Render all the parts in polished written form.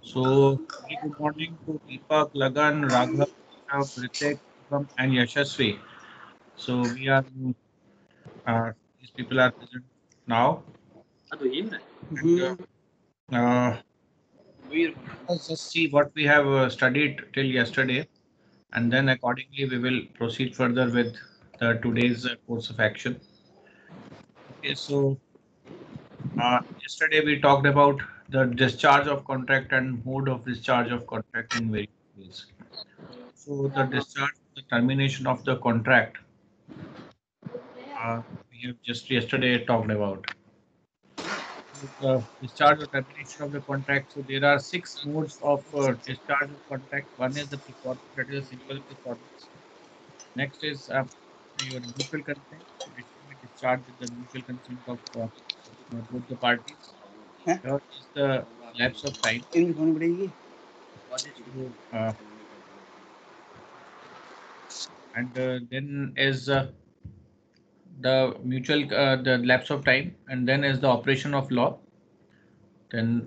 So, very good morning to Deepak, Lagan, Raghav, Ritik, Shubham, and Yashasvi. So, these people are present now. And uh, let's just see what we have studied till yesterday, and then accordingly we will proceed further with today's course of action. Okay, so yesterday we talked about the discharge of contract and mode of discharge of contract in various ways. So, the discharge, the termination of the contract we have just yesterday talked about. So the discharge or termination of the contract. So there are six modes of discharge of contract. One is the performance, that is a simple performance. Next is your mutual consent. It should be discharged with the mutual consent of both the parties. हैं? Third is the lapse of time. इनमें खोनी पड़ेगी So, and then is the lapse of time, and then is the operation of law. Then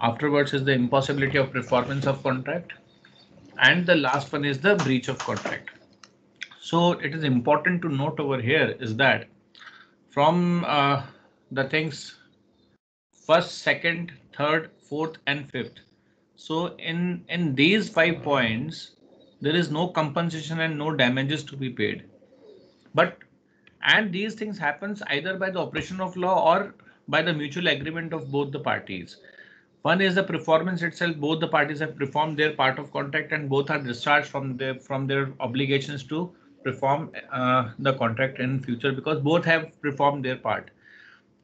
afterwards is the impossibility of performance of contract, and the last one is the breach of contract. So it is important to note over here is that from the things first, second, third, fourth, and fifth. So in these 5 points, there is no compensation and no damages to be paid. But and these things happens either by the operation of law or by the mutual agreement of both the parties. One is the performance itself. Both the parties have performed their part of contract and both are discharged from their obligations to perform the contract in future because both have performed their part.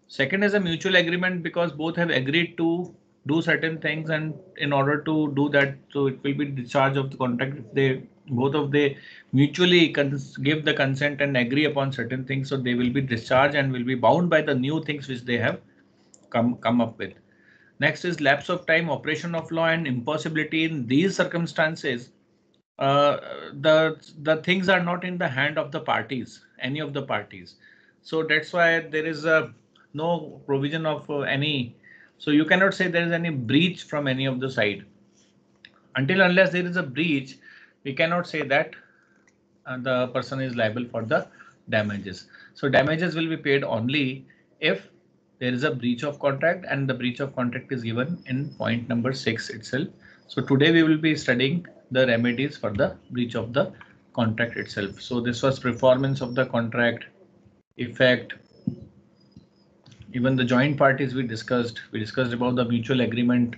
Second is a mutual agreement because both have agreed to do certain things, and in order to do that, so it will be discharge of the contract if they both of they mutually give the consent and agree upon certain things. So they will be discharged and will be bound by the new things which they have come up with. Next is lapse of time, operation of law, and impossibility. In these circumstances, uh, the things are not in the hand of the parties, any of the parties. So that's why there is no provision of any. So you cannot say there is any breach from any of the side. Until unless there is a breach, we cannot say that the person is liable for the damages. So damages will be paid only if there is a breach of contract, and the breach of contract is given in point number 6 itself. So today we will be studying the remedies for the breach of the contract itself. So this was performance of the contract, effect, even the joint parties we discussed. We discussed about the mutual agreement,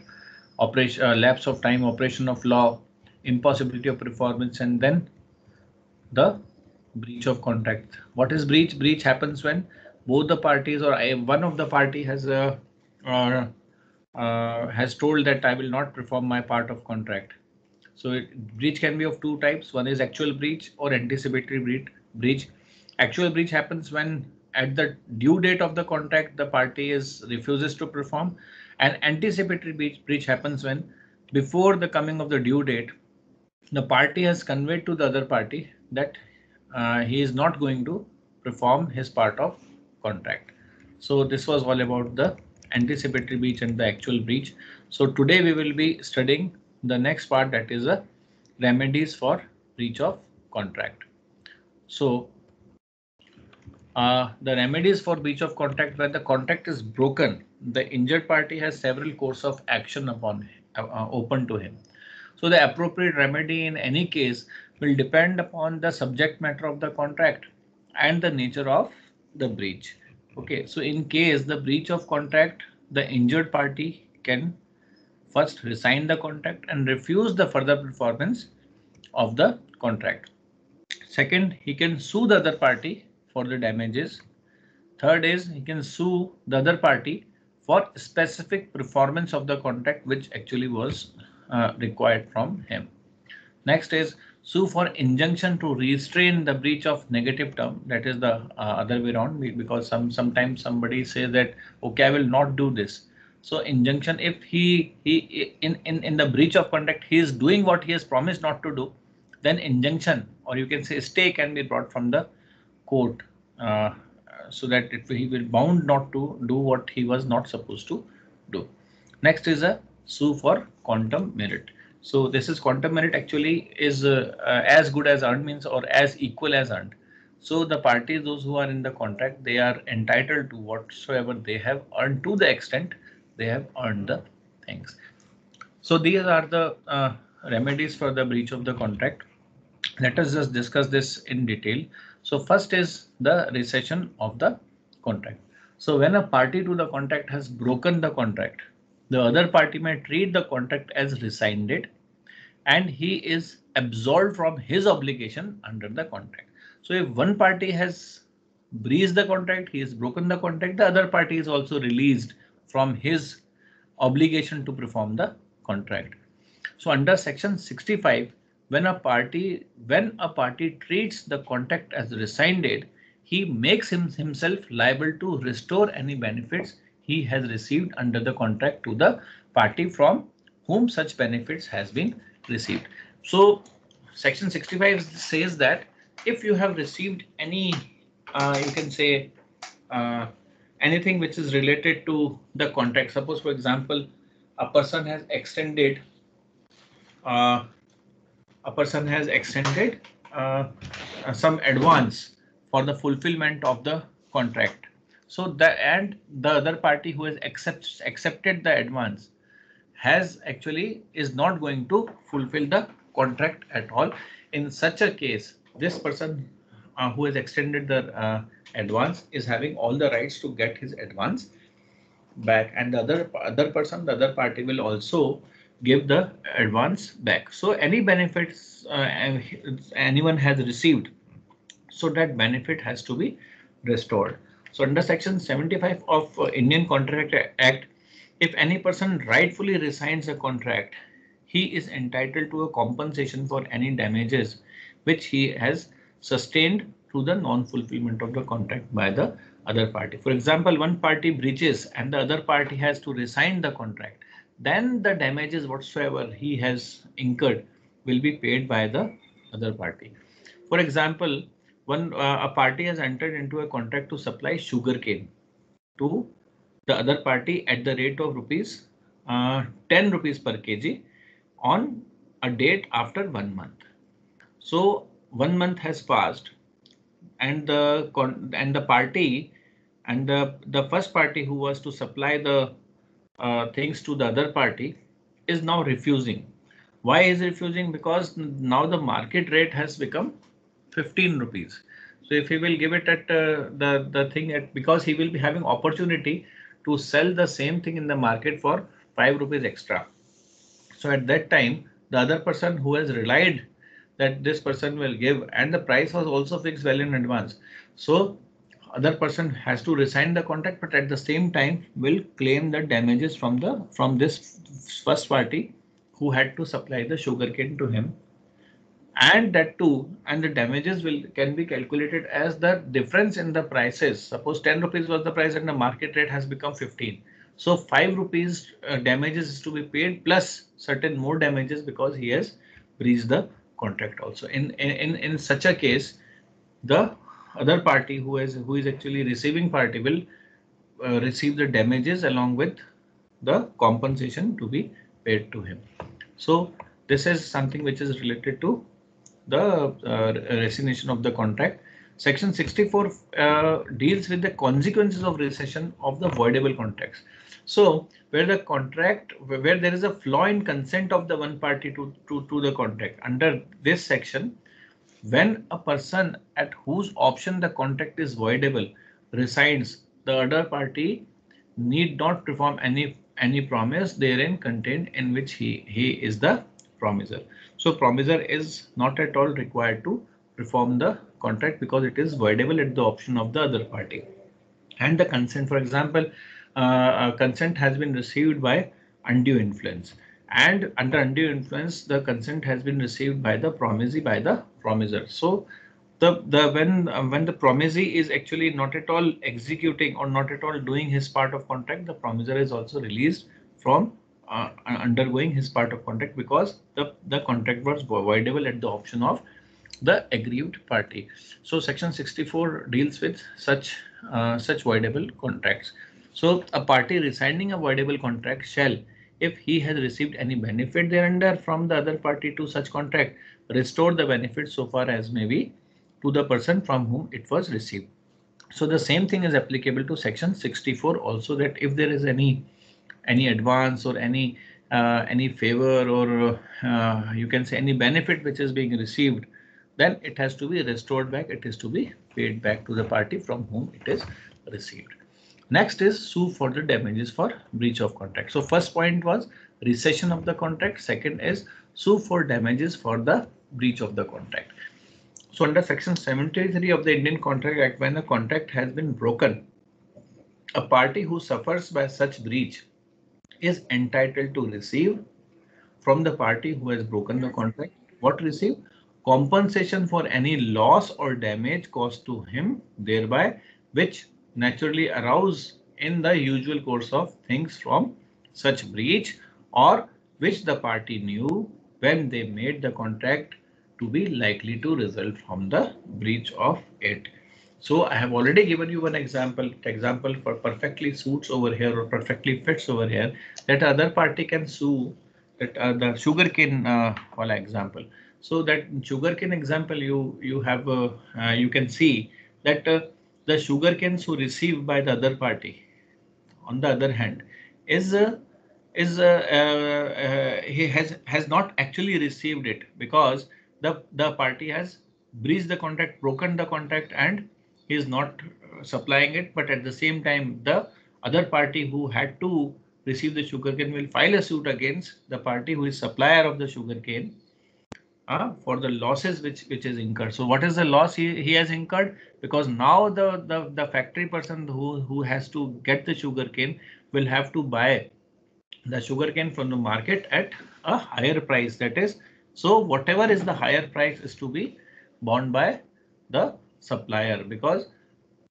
operation, lapse of time, operation of law, impossibility of performance, and then the breach of contract. What is breach? Breach happens when both the parties or one of the party uh, has told that I will not perform my part of contract. So breach can be of two types. One is actual breach or anticipatory breach. Actual breach happens when at the due date of the contract the party is refuses to perform, and anticipatory breach happens when before the coming of the due date the party has conveyed to the other party that he is not going to perform his part of contract. So this was all about the anticipatory breach and the actual breach. So today we will be studying the next part, that is a remedies for breach of contract. So the remedies for breach of contract: when the contract is broken, the injured party has several course of action upon open to him. So the appropriate remedy in any case will depend upon the subject matter of the contract and the nature of the breach. Okay, so in case the breach of contract, the injured party can first resign the contract and refuse the further performance of the contract. Second, he can sue the other party for the damages. Third is he can sue the other party for specific performance of the contract which actually was required from him. Next is sue for injunction to restrain the breach of negative term. That is the other way around, because sometimes somebody says that okay, I will not do this. So injunction, if he in the breach of contract he is doing what he has promised not to do, then injunction, or you can say stay, can be brought from the court, uh, so that he will bound not to do what he was not supposed to do. Next is a sue for quantum merit. So this is quantum merit actually is as good as earned means or as equal as earned. So the parties, those who are in the contract, they are entitled to whatsoever they have earned to the extent they have earned the things. So these are the remedies for the breach of the contract. Let us just discuss this in detail. So first is the rescission of the contract. So when a party to the contract has broken the contract, the other party may treat the contract as rescinded and he is absolved from his obligation under the contract. So if one party has breached the contract, he has broken the contract, the other party is also released from his obligation to perform the contract. So under section 65, when a party treats the contract as rescinded, he makes himself liable to restore any benefits he has received under the contract to the party from whom such benefits has been received. So section 65 says that if you have received any, you can say anything which is related to the contract. Suppose, for example, a person has extended uh, some advance for the fulfillment of the contract. So the other party who has accepted the advance has actually is not going to fulfill the contract at all. In such a case, this person who has extended the advance is having all the rights to get his advance back, and the other party will also give the advance back. So any benefits anyone has received, so that benefit has to be restored. So under section 75 of Indian Contract Act, if any person rightfully resigns a contract, he is entitled to a compensation for any damages which he has sustained through the non-fulfillment of the contract by the other party. For example, one party breaches and the other party has to resign the contract, then the damages whatsoever he has incurred will be paid by the other party. For example, a party has entered into a contract to supply sugarcane to the other party at the rate of rupees 10 rupees per kg on a date after 1 month. So 1 month has passed, and the party and the first party who was to supply the things to the other party is now refusing. Why is refusing? Because now the market rate has become 15 rupees. So if he will give it at the thing at, because he will be having opportunity to sell the same thing in the market for 5 rupees extra. So at that time, the other person who has relied that this person will give, and the price was also fixed well in advance. So other person has to resign the contract, but at the same time will claim the damages from this first party who had to supply the sugarcane to him, and that too, and the damages can be calculated as the difference in the prices. Suppose 10 rupees was the price and the market rate has become 15. So 5 rupees damages is to be paid plus certain more damages because he has breached the contract also. In such a case, the other party who is actually receiving party will receive the damages along with the compensation to be paid to him. So this is something which is related to the rescission of the contract. Section 64 deals with the consequences of rescission of the voidable contracts. So where there is a flaw in consent of the one party to the contract, under this section, when a person at whose option the contract is voidable resigns, the other party need not perform any promise therein contained in which he is the promisor. So promisor is not at all required to perform the contract because it is voidable at the option of the other party. And the consent, for example, consent has been received by undue influence, and under undue influence the consent has been received by the promisee, by the promisor. So when the promisee is actually not at all executing or not at all doing his part of contract, the promisor is also released from undergoing his part of contract because the contract was voidable at the option of the aggrieved party. So section 64 deals with such voidable contracts. So a party rescinding a voidable contract shall, if he has received any benefit thereunder from the other party to such contract, restore the benefit so far as may be to the person from whom it was received. So the same thing is applicable to section 64 also, that if there is any advance or any favor or you can say any benefit which is being received, then it has to be restored back. It is to be paid back to the party from whom it is received. Next is sue for the damages for breach of contract. So first point was rescission of the contract. Second is sue for damages for the breach of the contract. So under section 73 of the Indian Contract Act, when a contract has been broken, a party who suffers by such breach is entitled to receive from the party who has broken the contract. What receive? Compensation for any loss or damage caused to him thereby, which naturally arouse in the usual course of things from such breach, or which the party knew when they made the contract to be likely to result from the breach of it. So I have already given you one example. Example for perfectly suits over here or perfectly fits over here, that other party can sue, that the sugarcane wala example. So that sugarcane example, you have you can see that the sugarcanes who received by the other party, on the other hand, is he has not actually received it, because the party has breached the contract, broken the contract, and he is not supplying it. But at the same time, the other party who had to receive the sugarcane will file a suit against the party who is supplier of the sugarcane for the losses which is incurred. So what is the loss he has incurred? Because now the factory person who has to get the sugarcane will have to buy the sugarcane from the market at a higher price. That is, so whatever is the higher price is to be borne by the supplier, because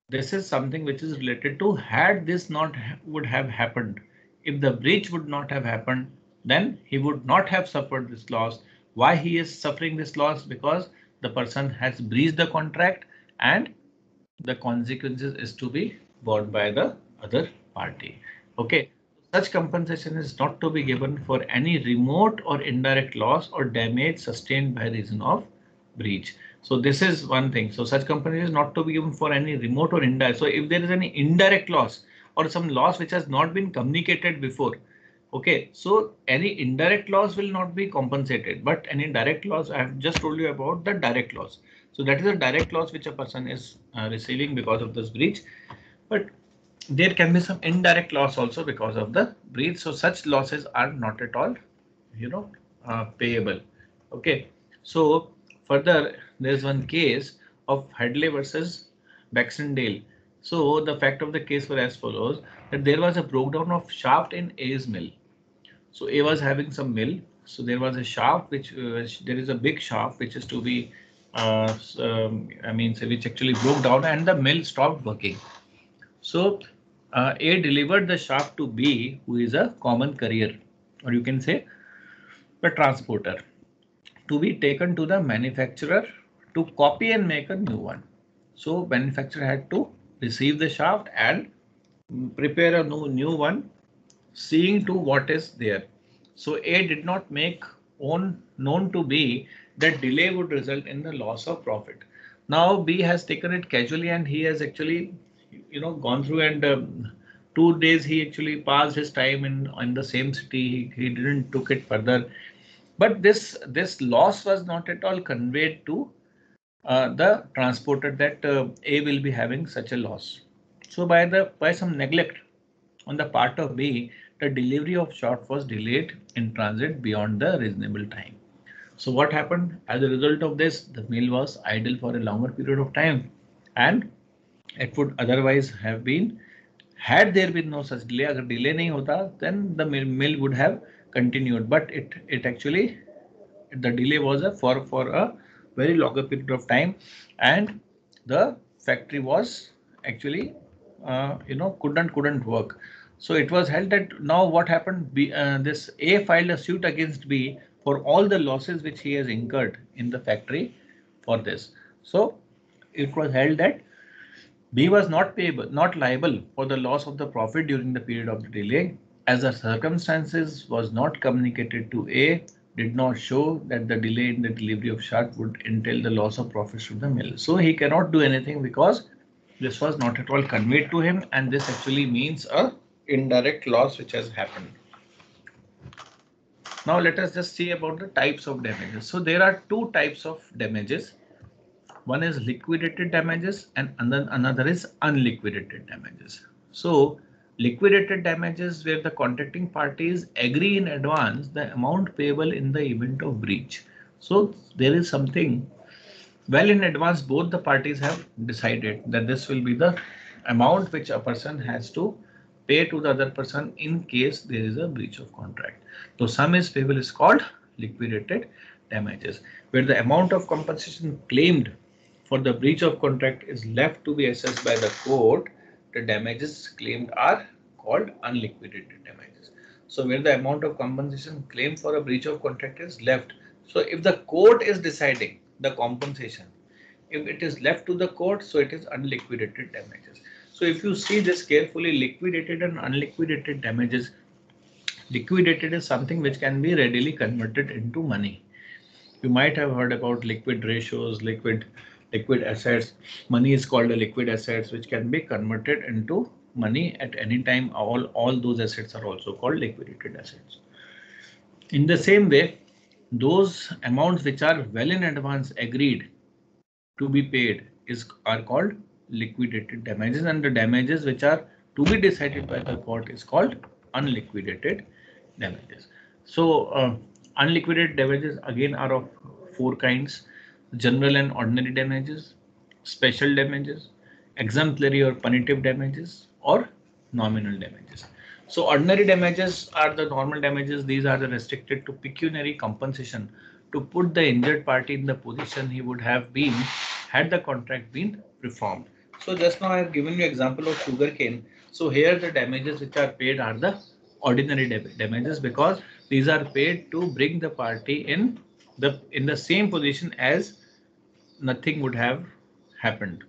this is something which is related to, had this not would have happened, if the breach would not have happened, then he would not have suffered this loss. Why he is suffering this loss? Because the person has breached the contract and the consequences is to be borne by the other party. Okay, such compensation is not to be given for any remote or indirect loss or damage sustained by reason of breach. So this is one thing. So such compensation is not to be given for any remote or indirect. So if there is any indirect loss or some loss which has not been communicated before, okay, so any indirect loss will not be compensated, but any direct loss, I have just told you about the direct loss. So that is a direct loss which a person is receiving because of this breach. But there can be some indirect loss also because of the breach. So such losses are not at all, payable. Okay. So further, there's one case of Hadley versus Baxendale. So the fact of the case was as follows: that there was a breakdown of shaft in A's mill. So A was having some mill. So there was a shaft which there is a big shaft which is to be which actually broke down and the mill stopped working. So A delivered the shaft to B, who is a common carrier, or you can say the transporter, to be taken to the manufacturer to copy and make a new one. So manufacturer had to receive the shaft and prepare a new one, seeing to what is there. So A did not make known to B that delay would result in the loss of profit. Now B has taken it casually and he has actually, gone through, and 2 days he actually passed his time in the same city. He didn't took it further. But this loss was not at all conveyed to the transporter, that A will be having such a loss. So by some neglect on the part of B, the delivery of shaft was delayed in transit beyond the reasonable time. So what happened as a result of this? The mill was idle for a longer period of time, and it would otherwise have been, had there been no such delay, अगर delay नहीं होता, then the mill would have continued. But it actually, the delay was for a very longer period of time, and the factory was actually couldn't work. So it was held that now what happened, this A filed a suit against B for all the losses which he has incurred in the factory for this. So it was held that B was not liable for the loss of the profit during the period of the delay, as the circumstances was not communicated to A, did not show that the delay in the delivery of shot would entail the loss of profits to the mill. So he cannot do anything because this was not at all conveyed to him, and this actually means a indirect loss which has happened. Now let us just see about the types of damages. So there are two types of damages. One is liquidated damages and another is unliquidated damages. So liquidated damages where the contracting parties agree in advance the amount payable in the event of breach. So there is something well in advance, both the parties have decided that this will be the amount which a person has to pay to the other person in case there is a breach of contract. So sum is payable is called liquidated damages, where the amount of compensation claimed for the breach of contract is left to be assessed by the court. The damages claimed are called unliquidated damages. So where the amount of compensation claimed for a breach of contract is left. So if the court is deciding the compensation, if it is left to the court, so it is unliquidated damages. So if you see this carefully, liquidated and unliquidated damages, liquidated is something which can be readily converted into money. You might have heard about liquid ratios, liquid assets. Money is called a liquid assets, which can be converted into money at any time. All those assets are also called liquidated assets. In the same way, those amounts which are well in advance agreed to be paid are called liquidated damages, and the damages which are to be decided by the court is called unliquidated damages. So unliquidated damages again are of four kinds: general and ordinary damages, special damages, exemplary or punitive damages, or nominal damages. So ordinary damages are the normal damages. These are the restricted to pecuniary compensation to put the injured party in the position he would have been had the contract been performed. So just now I have given you example of sugarcane. So here the damages which are paid are the ordinary damages, because these are paid to bring the party in the same position as nothing would have happened.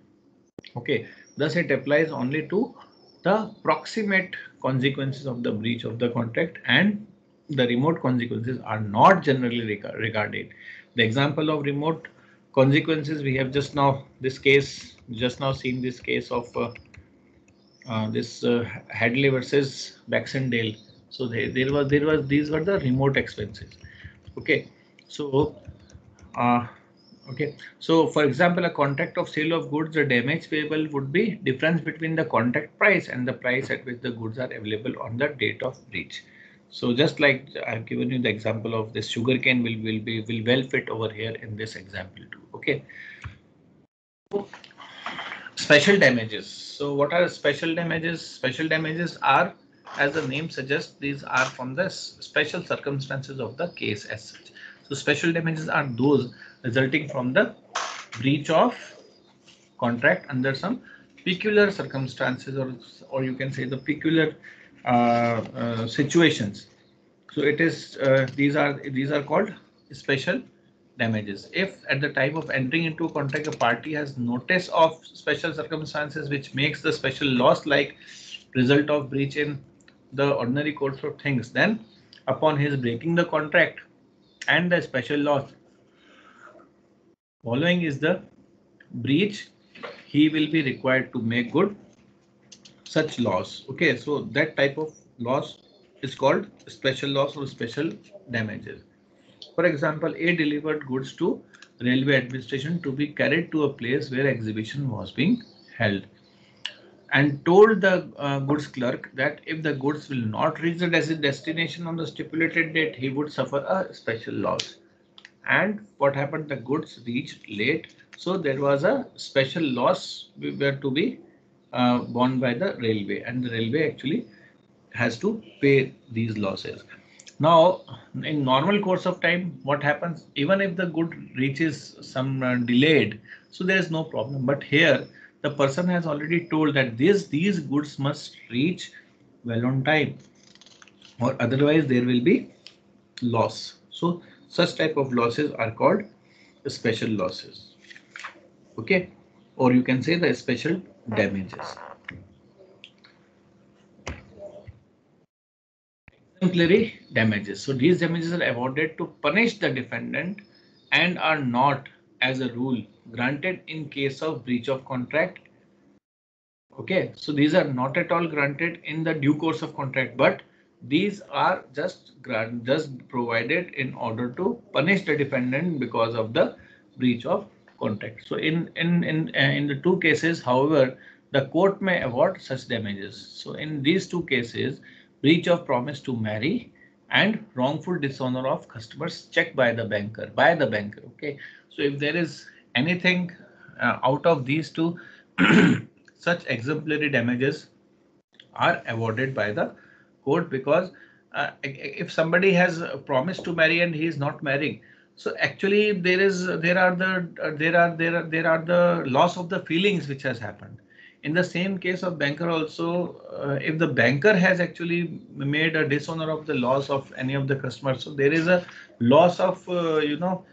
Okay, thus it applies only to the proximate consequences of the breach of the contract, and the remote consequences are not generally regarded. The example of remote consequences, we have just now seen this case of this Hadley versus Baxendale. So these were the remote expenses. Okay, so uh, okay, so for example, a contract of sale of goods, the damage payable would be difference between the contract price and the price at which the goods are available on the date of breach. So just like I've given you the example of this sugarcane will well fit over here in this example too. Okay. Special damages. So what are special damages? Special damages are, as the name suggests, these are from the special circumstances of the case as such. So special damages are those resulting from the breach of contract under some peculiar circumstances, or you can say the peculiar situations. So it is these are called special damages. If at the time of entering into a contract a party has notice of special circumstances which makes the special loss like result of breach in the ordinary course of things, then upon his breaking the contract and the special loss following is the breach, he will be required to make good such loss. Okay, so that type of loss is called special loss or special damages. For example, A delivered goods to railway administration to be carried to a place where exhibition was being held, and told the goods clerk that if the goods will not reach the destination on the stipulated date, he would suffer a special loss. And what happened? The goods reached late, so there was a special loss were to be borne by the railway, and the railway actually has to pay these losses. Now, in normal course of time, what happens? Even if the good reaches some delayed, so there is no problem. But here, the person has already told that these goods must reach well on time, or otherwise there will be loss. So such type of losses are called special losses. Okay, or you can say the special damages. Exemplary damages. So these damages are awarded to punish the defendant and are not, as a rule, granted in case of breach of contract. Okay, so these are not at all granted in the due course of contract, but these are just provided in order to punish the defendant because of the breach of contract. So in the two cases, however, the court may award such damages. So in these two cases, breach of promise to marry and wrongful dishonor of customers check by the banker. Okay, so if there is anything out of these two, such exemplary damages are awarded by the court, because if somebody has promised to marry and he is not marrying, so actually there are the loss of the feelings which has happened. In the same case of banker also, if the banker has actually made a dishonor of the loss of any of the customers, so there is a loss of the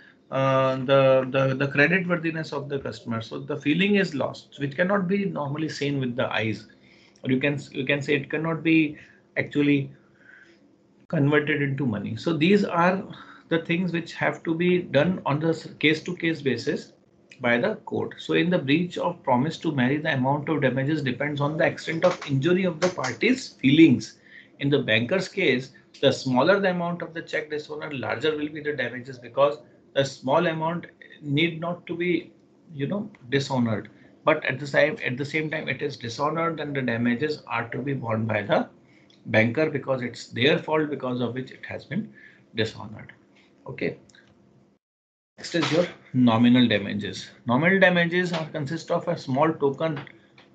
credit worthiness of the customer. So the feeling is lost, which cannot be normally seen with the eyes, or you can say it cannot be actually converted into money. So these are the things which have to be done on the case to case basis by the court. So in the breach of promise to marry, the amount of damages depends on the extent of injury of the party's feelings. In the banker's case, the smaller the amount of the check dishonor, larger will be the damages, because the small amount need not to be, dishonored. But at the same time, it is dishonored, and the damages are to be borne by the banker, because it's their fault because of which it has been dishonored. Okay. Next is your nominal damages. Nominal damages consist of a small token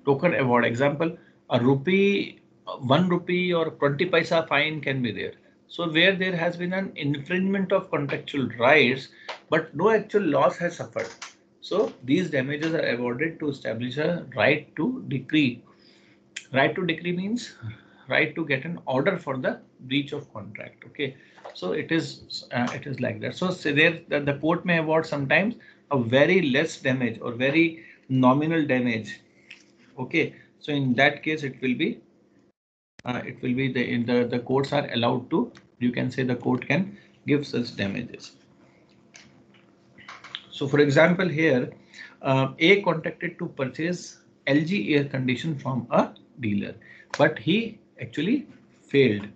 award. Example, a rupee, 1 rupee or 20 paisa fine can be there. So where there has been an infringement of contractual rights, but no actual loss has suffered. So these damages are awarded to establish a right to decree. Right to decree means right to get an order for the breach of contract. Okay, so it is like that. So say there the court may award sometimes a very less damage or very nominal damage. Okay, so in that case it will be the courts are allowed to, you can say, the court can give such damages. So for example here, A contracted to purchase LG air condition from a dealer, but he actually failed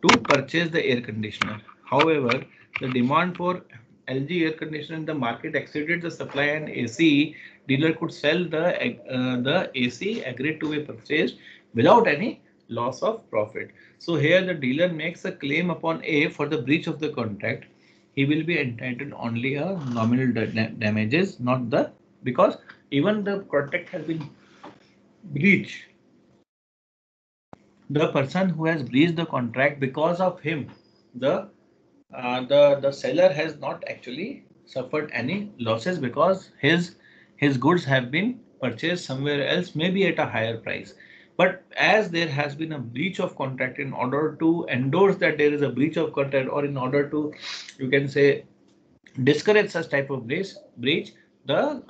to purchase the air conditioner. However, the demand for LG air conditioner in the market exceeded the supply, and AC dealer could sell the AC agreed to be purchased without any loss of profit. So here the dealer makes a claim upon A for the breach of the contract. He will be entitled only a nominal damages, not the, because even the contract has been breached. The person who has breached the contract, because of him, the seller has not actually suffered any losses, because his goods have been purchased somewhere else, maybe at a higher price. But as there has been a breach of contract, in order to endorse that there is a breach of contract, or in order to, you can say, discourage such type of breach, the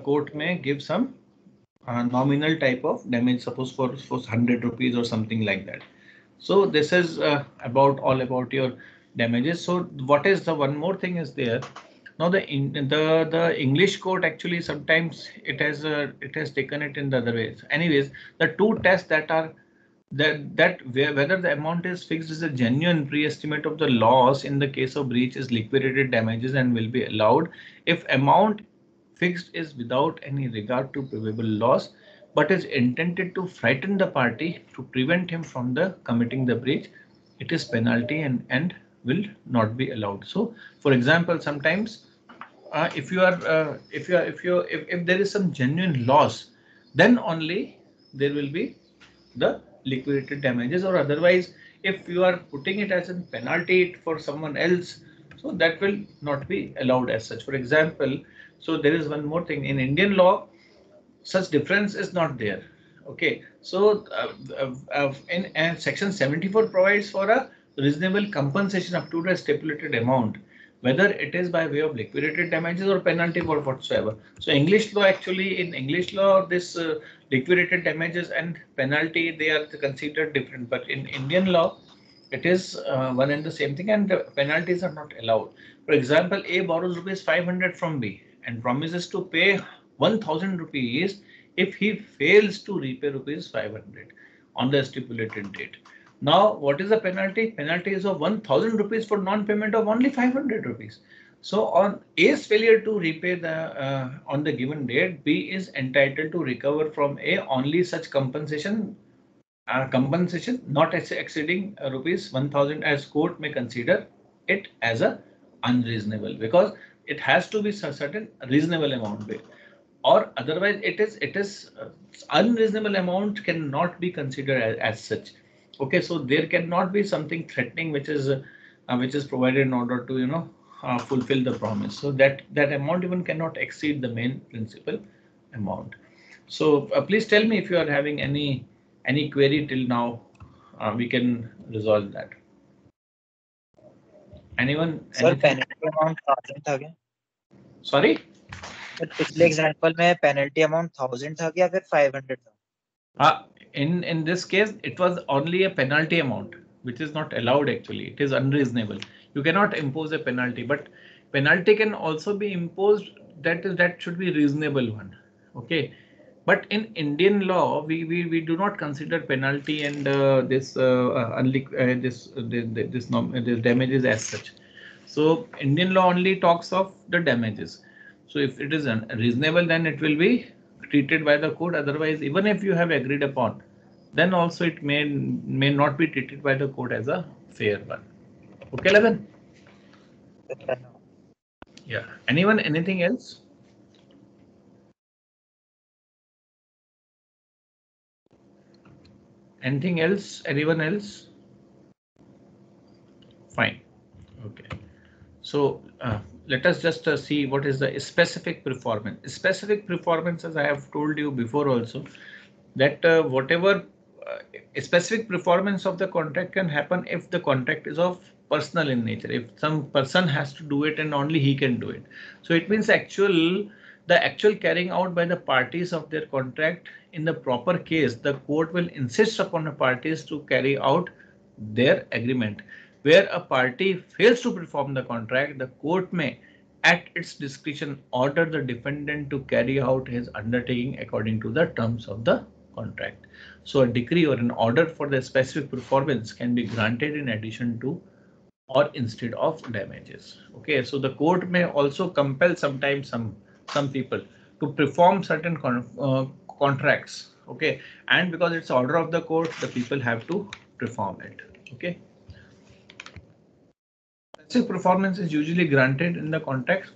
court may give some nominal type of damage, suppose for 100 rupees or something like that. So this is about all about your damages. So what is the one more thing is there now, the English court actually sometimes it has taken it in the other ways. Anyways, the two tests that are whether the amount is fixed is a genuine pre-estimate of the loss in the case of breach is liquidated damages and will be allowed. If amount fixed is without any regard to probable loss, but is intended to frighten the party to prevent him from the committing the breach, it is penalty and will not be allowed. So for example, sometimes if there is some genuine loss, then only there will be the liquidated damages, or otherwise if you are putting it as a penalty for someone else, so that will not be allowed as such. For example, so there is one more thing in Indian law, such difference is not there. Okay, so in section 74 provides for a reasonable compensation up to the stipulated amount, whether it is by way of liquidated damages or penalty or whatsoever. So English law, actually in English law, this liquidated damages and penalty, they are considered different, but in Indian law It is one and the same thing, and the penalties are not allowed. For example, A borrows rupees 500 from B and promises to pay 1000 rupees if he fails to repay rupees 500 on the stipulated date. Now, what is the penalty? Penalty is of 1000 rupees for non-payment of only 500 rupees. So on A's failure to repay the on the given date, B is entitled to recover from A only such compensation not exceeding rupees 1000, as court may consider it as a unreasonable, because it has to be a certain reasonable amount, or otherwise it is unreasonable amount cannot be considered as such. Okay, so there cannot be something threatening which is provided in order to fulfill the promise, so that amount even cannot exceed the main principal amount. So please tell me if you are having any query till now. We can resolve that. Anyone? Sir Anything? Penalty amount 1000 था क्या? Sorry? Sir पिछले example में penalty amount 1000 था क्या फिर 500 था? In this case, it was only a penalty amount, which is not allowed actually. It is unreasonable. You cannot impose a penalty, but penalty can also be imposed. That should be reasonable one. Okay. But in Indian law, we do not consider penalty and this damages as such. So Indian law only talks of the damages. So if it is unreasonable, then it will be treated by the court. Otherwise, even if you have agreed upon, then also it may not be treated by the court as a fair one. Okay, Levin? Yeah. Anyone? Anything else? Anything else? Anyone else? Fine. Okay. So let us just see what is the specific performance. Specific performance, as I have told you before also, that whatever specific performance of the contract can happen if the contract is of personal in nature. If some person has to do it and only he can do it. So it means the actual carrying out by the parties of their contract in the proper case, the court will insist upon the parties to carry out their agreement. Where a party fails to perform the contract, the court may at its discretion order the defendant to carry out his undertaking according to the terms of the contract. So a decree or an order for the specific performance can be granted in addition to or instead of damages. Okay, so the court may also compel sometimes some people to perform certain contracts. Okay, and because it's order of the court, the people have to perform it. Okay. Specific performance is usually granted in the context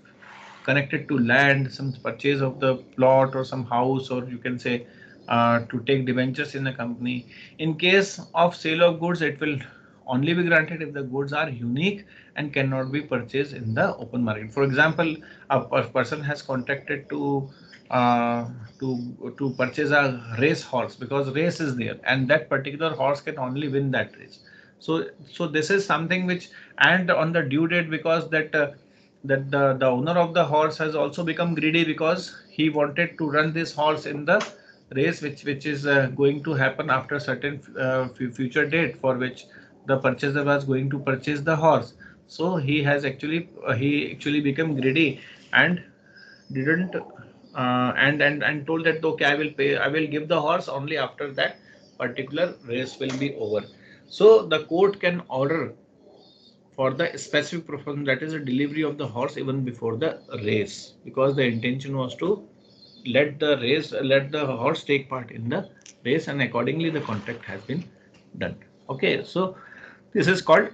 connected to land, some purchase of the plot or some house, or you can say to take debentures in a company. In case of sale of goods, it will only be granted if the goods are unique and cannot be purchased in the open market. For example, a person has contracted to purchase a race horse because race is there and that particular horse can only win that race. So this is something which, and on the due date, because that the owner of the horse has also become greedy because he wanted to run this horse in the race which is going to happen after certain future date for which the purchaser was going to purchase the horse. So he actually became greedy and didn't and told that okay, I will give the horse only after that particular race will be over. So the court can order for the specific performance, that is a delivery of the horse even before the race, because the intention was to let the horse take part in the race, and accordingly the contract has been done. Okay, so this is called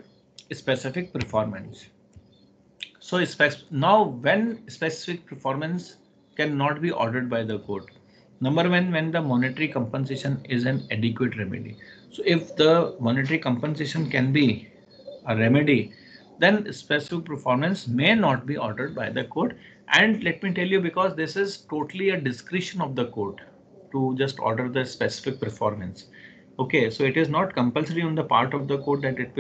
specific performance. So now when specific performance cannot be ordered by the court. Number one, when the monetary compensation is an adequate remedy. So if the monetary compensation can be a remedy, then specific performance may not be ordered by the court. And let me tell you, because this is totally a discretion of the court to just order the specific performance. Okay, so it is not compulsory on the part of the court that it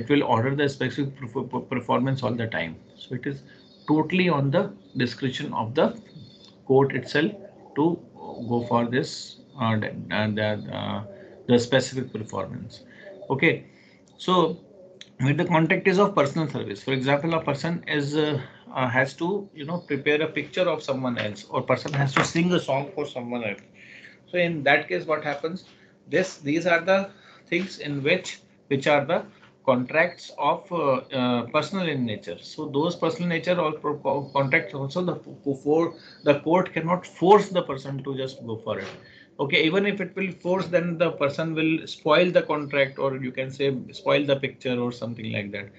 will order the specific performance all the time. So it is totally on the discretion of the court itself to go for this the specific performance. Okay, So where the contract is of personal service. For example, a person is has to prepare a picture of someone else, or person has to sing a song for someone else. So in that case, what happens? These are the things in which are the contracts of personal in nature. So those personal nature or contracts also for the court cannot force the person to just go for it. Okay, even if it will force, then the person will spoil the contract, or you can say spoil the picture or something like that.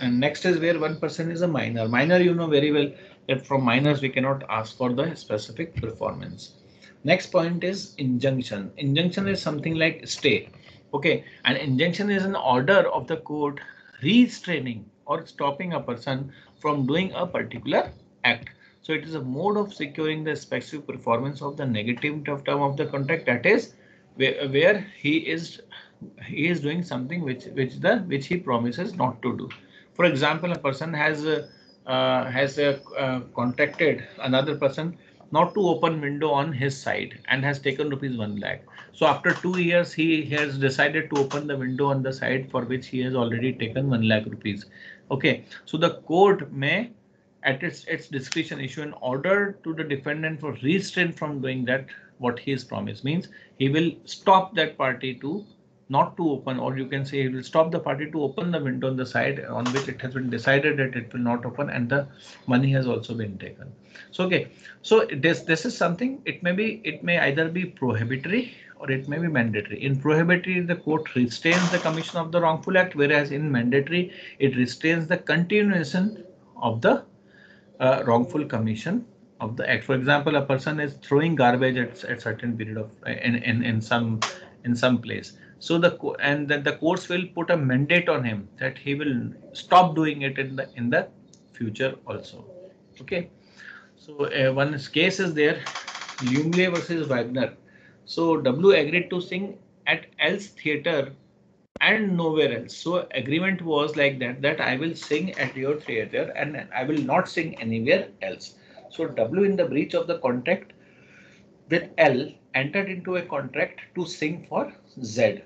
And next is where one person is a minor. Minor, you know very well that from minors we cannot ask for the specific performance. Next point is injunction. Injunction is something like stay. Okay, and injunction is an order of the court restraining or stopping a person from doing a particular act. So it is a mode of securing the specific performance of the negative term of the contract, that is where he is doing something which he promises not to do. For example, a person has contacted another person not to open window on his side and has taken rupees 1 lakh. So after 2 years, he has decided to open the window on the side for which he has already taken 1 lakh rupees. Okay, so the court may at its discretion issue an order to the defendant for restraint from doing that what he has promised. Means he will stop that party to not to open, or you can say he will stop the party to open the window on the side on which it has been decided that it will not open, and the money has also been taken. So okay, so this is something, it may either be prohibitory or it may be mandatory. In prohibitory, the court restrains the commission of the wrongful act, whereas in mandatory it restrains the continuation of the wrongful commission of the act. For example, a person is throwing garbage at certain period of in some place. So and then the courts will put a mandate on him that he will stop doing it in the future also. Okay. So one case is there, Lumley versus Wagner. So W agreed to sing at L's theater and nowhere else. So agreement was like that I will sing at your theater and I will not sing anywhere else. So W, in the breach of the contract with L, entered into a contract to sing for Z.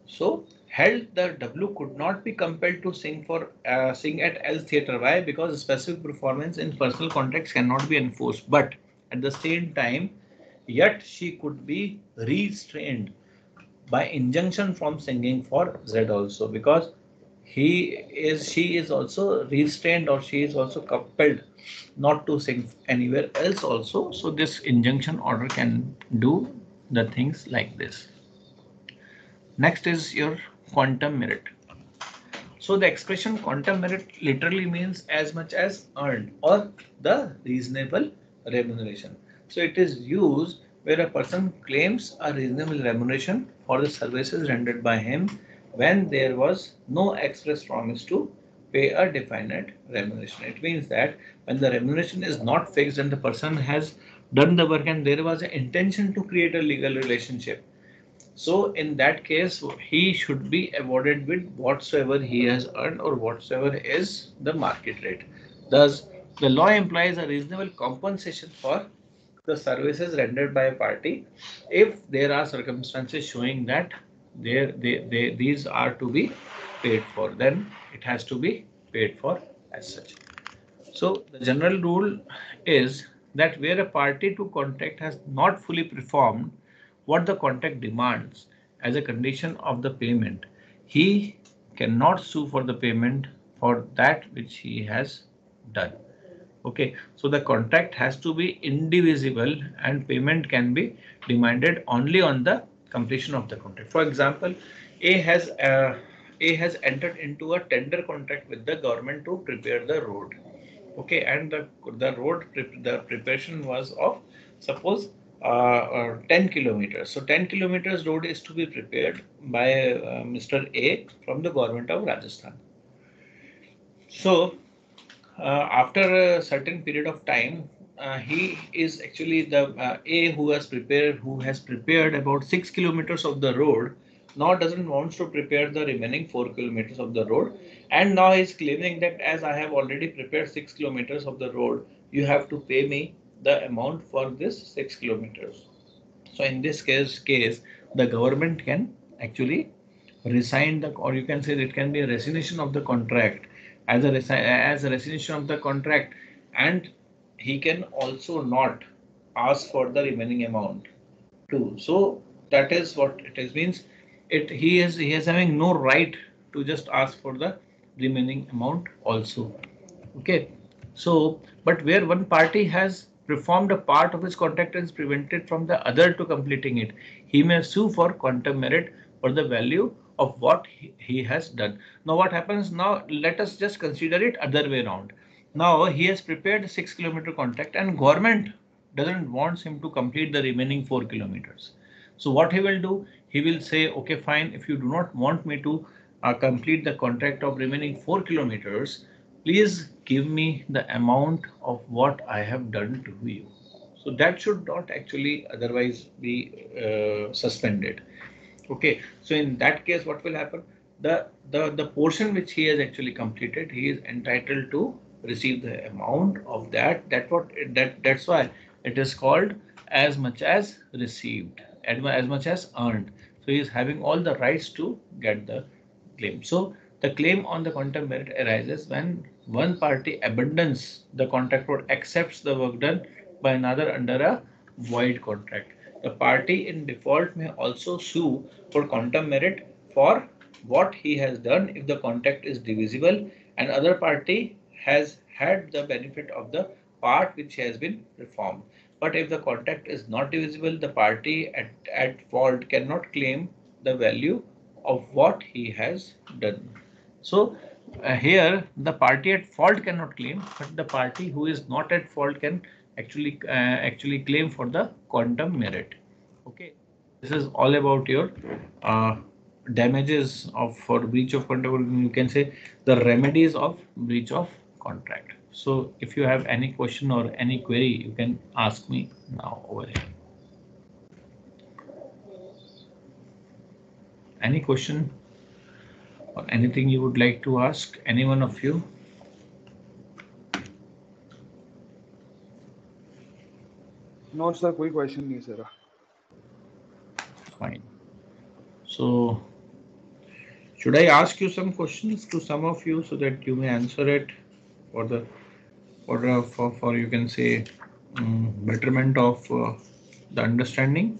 So held the W could not be compelled to sing at L theater. Why? Because specific performance in personal contracts cannot be enforced. But at the same time, yet she could be restrained by injunction from singing for Z also, because she is also restrained, or she is also compelled not to sing anywhere else also. So this injunction order can do the things like this. Next is your quantum merit. So the expression quantum merit literally means as much as earned, or the reasonable remuneration. So it is used where a person claims a reasonable remuneration for the services rendered by him when there was no express promise to pay a definite remuneration. It means that when the remuneration is not fixed and the person has done the work and there was an intention to create a legal relationship, so in that case, he should be awarded with whatsoever he has earned or whatsoever is the market rate. Thus, the law implies a reasonable compensation for the services rendered by a party if there are circumstances showing that these are to be paid for, then it has to be paid for as such. So the general rule is that where a party to contract has not fully performed what the contract demands as a condition of the payment, he cannot sue for the payment for that which he has done. Okay, so the contract has to be indivisible and payment can be demanded only on the completion of the contract. For example, A has uh, A has entered into a tender contract with the government to prepare the road. Okay, and the preparation was of, suppose, 10 kilometers. So 10 kilometers road is to be prepared by Mr. A from the government of Rajasthan. So after a certain period of time, he is actually the A who has prepared about 6 kilometers of the road. Now doesn't want to prepare the remaining 4 kilometers of the road, and now he's claiming that as I have already prepared 6 kilometers of the road, you have to pay me the amount for this 6 kilometers. So in this case, the government can actually resign the, or you can say it can be a resignation of the contract as a resignation of the contract, and he can also not ask for the remaining amount too. So that is what it is, means it he is having no right to just ask for the remaining amount also. Okay, so but where one party has performed a part of his contract and is prevented from the other to completing it, he may sue for quantum merit for the value of what he has done. Now what happens now? Let us just consider it other way around. Now he has prepared a 6 kilometer contract and government doesn't want him to complete the remaining 4 kilometers. So what he will do? He will say, okay, fine. If you do not want me to complete the contract of remaining 4 kilometers, please give me the amount of what I have done to you. So that should not actually otherwise be suspended. Okay, so in that case, what will happen? The portion which he has actually completed, he is entitled to receive the amount of that. That's why it is called as much as received, as much as earned. So he is having all the rights to get the claim. So the claim on the quantum merit arises when one party abandons the contract or accepts the work done by another under a void contract. The party in default may also sue for quantum merit for what he has done if the contract is divisible and other party has had the benefit of the part which has been performed. But if the contract is not divisible, the party at fault cannot claim the value of what he has done. So here the party at fault cannot claim, but the party who is not at fault can actually claim for the quantum merit. Okay, this is all about your damages of for breach of contract. You can say the remedies of breach of contract. So if you have any question or any query, you can ask me now over here. Any question or anything you would like to ask any one of you? No sir, कोई question नहीं sir. Fine. So should I ask you some questions to some of you so that you may answer it for the for you can say betterment of the understanding?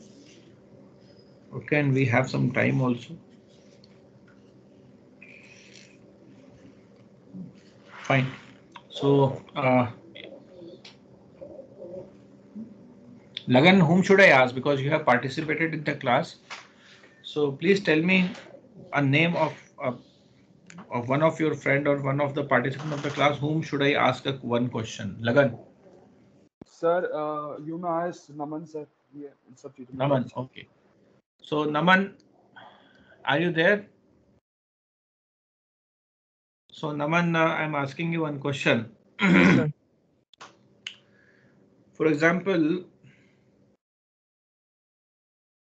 Okay, and we have some time also. Fine. So Lagan, whom should I ask? Because you have participated in the class. So please tell me a name of one of your friend or one of the participant of the class. Whom should I ask one question? Lagan. Sir, you may ask Naman sir. Yeah, Naman. Okay. So Naman, are you there? So Naman, I'm asking you one question. For example,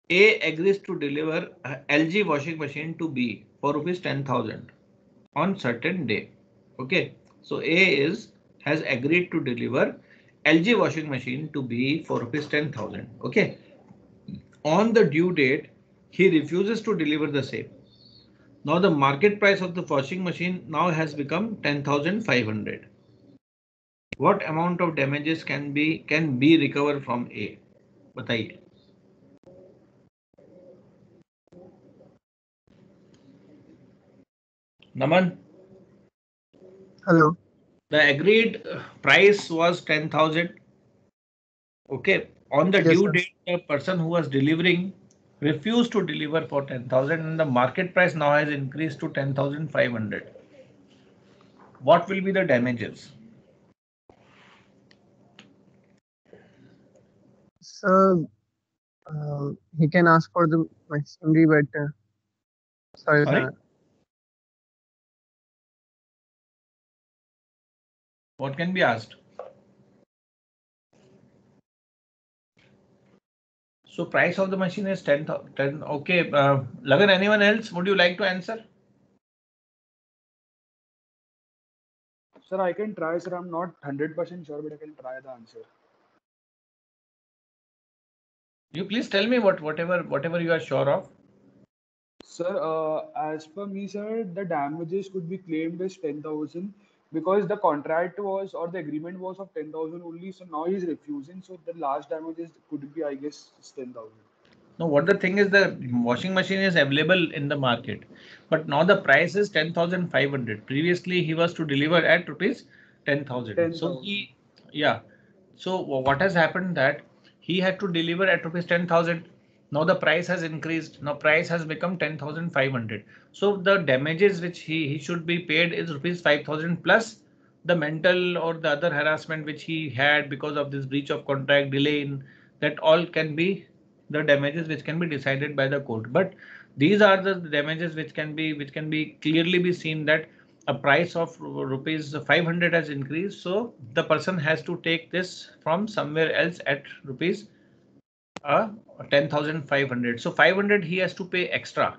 A agrees to deliver a LG washing machine to B for rupees 10,000 on certain day. Okay, so A has agreed to deliver LG washing machine to B for rupees 10,000. Okay, on the due date, he refuses to deliver the same. Now the market price of the washing machine now has become 10,500. What amount of damages can be recovered from A? बताइए. Naman. Hello. The agreed price was 10,000. Okay. On the due date, the person who was delivering refused to deliver for 10,000 and the market price now has increased to 10,500. What will be the damages? So he can ask for the machinery, but sorry, Sorry? sir. What can be asked? So price of the machine is 10,000. Okay. Lagan, anyone else? Would you like to answer? Sir, I can try, sir. I'm not 100% sure, but I can try the answer. You please tell me whatever you are sure of. Sir, as per me, sir, the damages could be claimed as 10,000 because the contract was or the agreement was of 10,000 only. So now he's refusing. So the last damages could be, I guess, 10,000. No, what the thing is, the washing machine is available in the market, but now the price is 10,500. Previously, he was to deliver at rupees 10,000. So 10,000. yeah. So what has happened that he had to deliver at rupees 10,000. Now the price has increased. Now price has become 10,500. So the damages which he should be paid is rupees 5,000 plus the mental or the other harassment which he had because of this breach of contract, delay in that, all can be the damages which can be decided by the court. But these are the damages which can be clearly be seen that a price of rupees 500 has increased, so the person has to take this from somewhere else at rupees 10,500. So 500 he has to pay extra.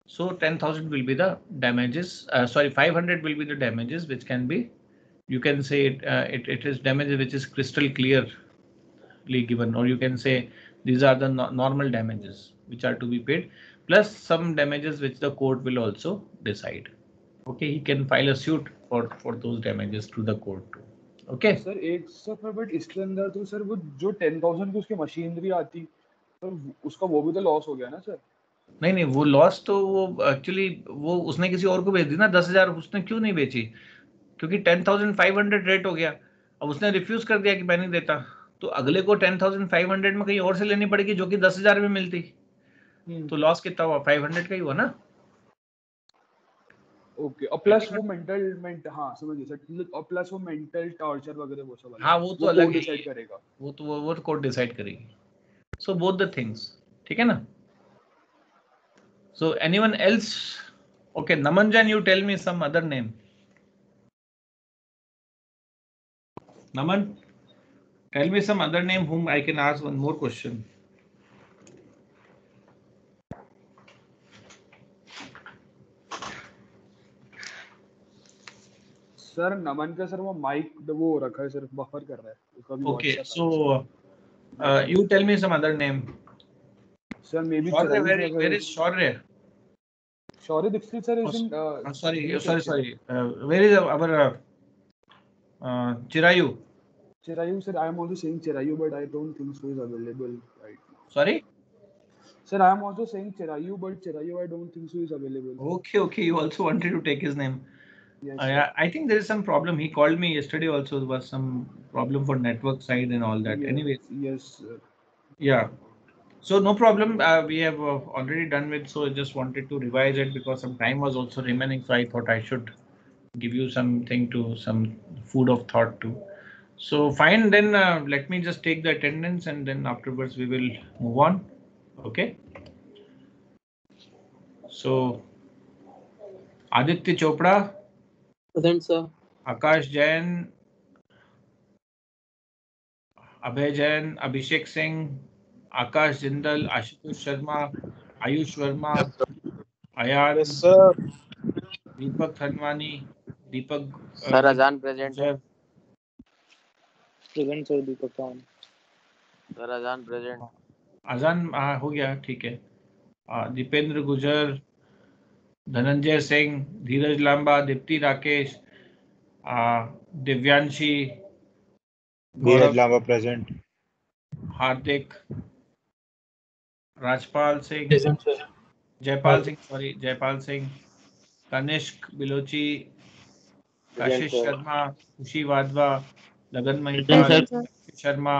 So 10,000 will be the damages. Sorry, 500 will be the damages which can be, you can say it is damages which is crystal clearly given, or you can say these are the normal damages which are to be paid, plus some damages which the court will also decide. Okay, he can file a suit for those damages to the court too. Okay. Sir एक sir but इसके अंदर तो sir वो जो 10,000 की उसकी machinery आती sir उसका वो भी तो लॉस हो गया ना सर. नहीं नहीं, वो लॉस तो वो एक्चुअली वो उसने किसी और को बेच दी ना. 10,000 उसने क्यों नहीं बेची? क्योंकि 10,500 रेट हो गया. अब उसने रिफ्यूज कर दिया कि मैं नहीं देता, तो अगले को 10,500 में कहीं और से लेनी पड़ेगी जो कि 10,000 में मिलती. तो लॉस कितना हुआ? 500 का ही हुआ ना. ओके, और प्लस वो मेंटल हाँ समझ गया सर, और प्लस वो मेंटल टॉर्चर वगैरह वो सब हाँ, वो तो अलग है, डिसाइड करेगा. वो तो वो कोर्ट डिसाइड करेगी. सो बोथ द थिंग्स, ठीक है ना. So anyone else? Okay, Naman Jain, you tell me some other name. Naman, tell me some other name whom I can ask one more question. Sir Naman का sir वो mic वो रखा है sir, buffer कर रहा है उसका भी. Okay, so you tell me some other name. Sir may be where is Shaurya? Shaurya Dixit sir is in sorry. Where is our Chirayu? Chirayu sir, I am also saying Chirayu, but I don't think so is available right now. Sorry? Sir, I am also saying Chirayu, but Chirayu I don't think so is available. Okay, you also wanted to take his name. Yes, I think there is some problem. He called me yesterday also. There was some problem for network side and all that. Yes, Anyways. yes, sir. Yeah. So no problem. We have already done with. So I just wanted to revise it because some time was also remaining. So I thought I should give you some food of thought too. So fine. Then let me just take the attendance and then afterwards we will move on. Okay. So Aditya Chopra. Present, sir. Akash Jain, Abhay Jain, Abhishek Singh, Akash Jindal, Ashutosh Sharma, Ayush Verma, Ayan, Yes, sir. Deepak Thanwani, Deepak. Sir, Azan present. Sir, Present, sir. Deepak Thanwani. Sir, Azan present. Azan हो गया, ठीक है. दीपेंद्र गुजर, धनंजय सिंह, धीरज लांबा, दीप्ति राकेश, दिव्यांशी, धीरज Lamba present. Hardik, Rajpal Singh, Present, sir. Jaipal Singh, Kanishka बिलोची, Kashish Sharma, Khushi Wadhwa, Lagan Mahipal, Sharma,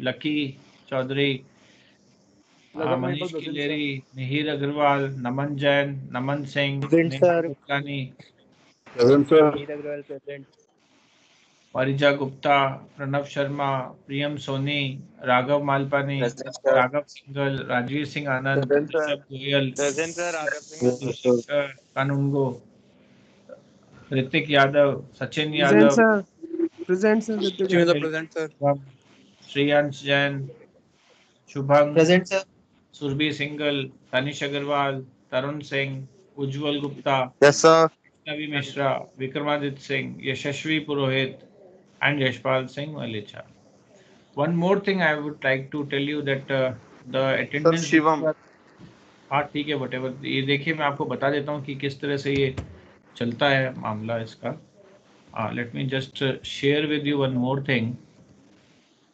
Lucky Chaudhary, Manish Kileri, Mihir Agarwal, Naman Jain, Naman Singh, Guptani, Parija Gupta, Pranav Sharma, Priyam Soni, Raghav Malpani, Raghav Singhal, Rajveer Singh Anand, Rishabh Goyal, Kanungo, Hrithik Yadav, Sachin Yadav, Present, sir. Shreyansh Jain, Shubhang, Present, sir. Surbhi Singhal, Tanish Agarwal, Tarun Singh, Ujjwal Gupta, Yes, sir. Navi Mishra, Vikramaditya Singh, Yashasvi Purohit, and Yashpal Singh Malicha. One more thing I would like to tell you that the attendance. Shivam. हाँ ठीक है, whatever, ये देखिए मैं आपको बता देता हूँ कि किस तरह से ये चलता है मामला इसका. Let me just share with you one more thing.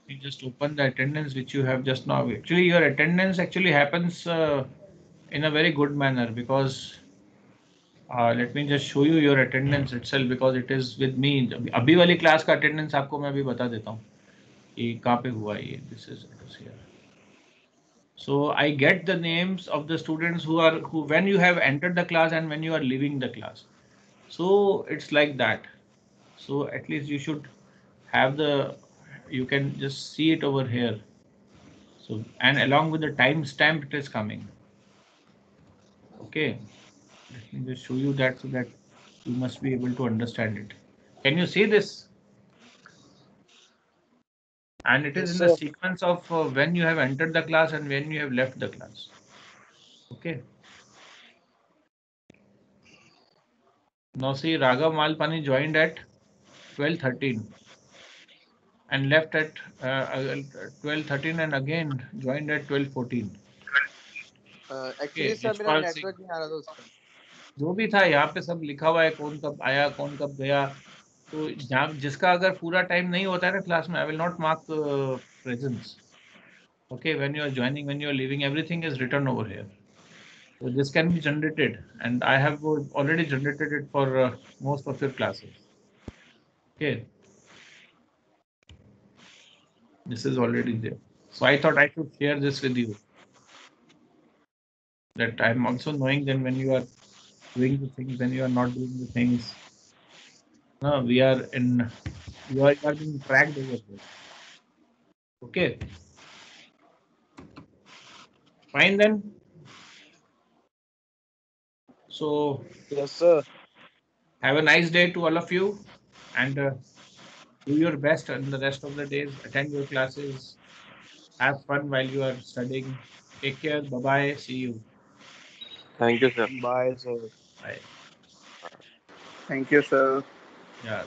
You just open the attendance which you have just now. Actually, your attendance actually happens in a very good manner because let me just show you your attendance itself because it is with me. अभी वाली class का attendance आपको मैं अभी बता देता हूँ कि कहाँ पे हुआ है ये. This is here. So I get the names of the students who when you have entered the class and when you are leaving the class. So it's like that. So at least you should have you can just see it over here. So, and along with the timestamp it is coming. Okay, let me just show you that so that you must be able to understand it. Can you see this? And it is Yes, in the sir. sequence of when you have entered the class and when you have left the class. Okay. Now see, Raghav Malpani joined at 12:13 and left at 12:13 and again joined at 12:14. Actually sir मेरा Yashpal Singh, network नहीं आ रहा था उस time. जो भी था यहाँ पे सब लिखा हुआ है, कौन कब आया कौन कब गया. तो जहाँ जिसका अगर पूरा टाइम नहीं होता है ना क्लास में, I will not mark presence. Okay, when you are joining, when you are leaving, everything is written over here. So this can be generated, and I have already generated it for most of your classes. Okay, this is already there. So I thought I should share this with you. That I'm also knowing that when you are doing the things, when you are not doing the things, no, you are being tracked over here. Okay, fine then. So Yes, sir. have a nice day to all of you, and do your best in the rest of the days. Attend your classes. Have fun while you are studying. Take care. Bye bye. See you. Thank you sir. Bye, sir. Bye. Thank you, sir. Yeah.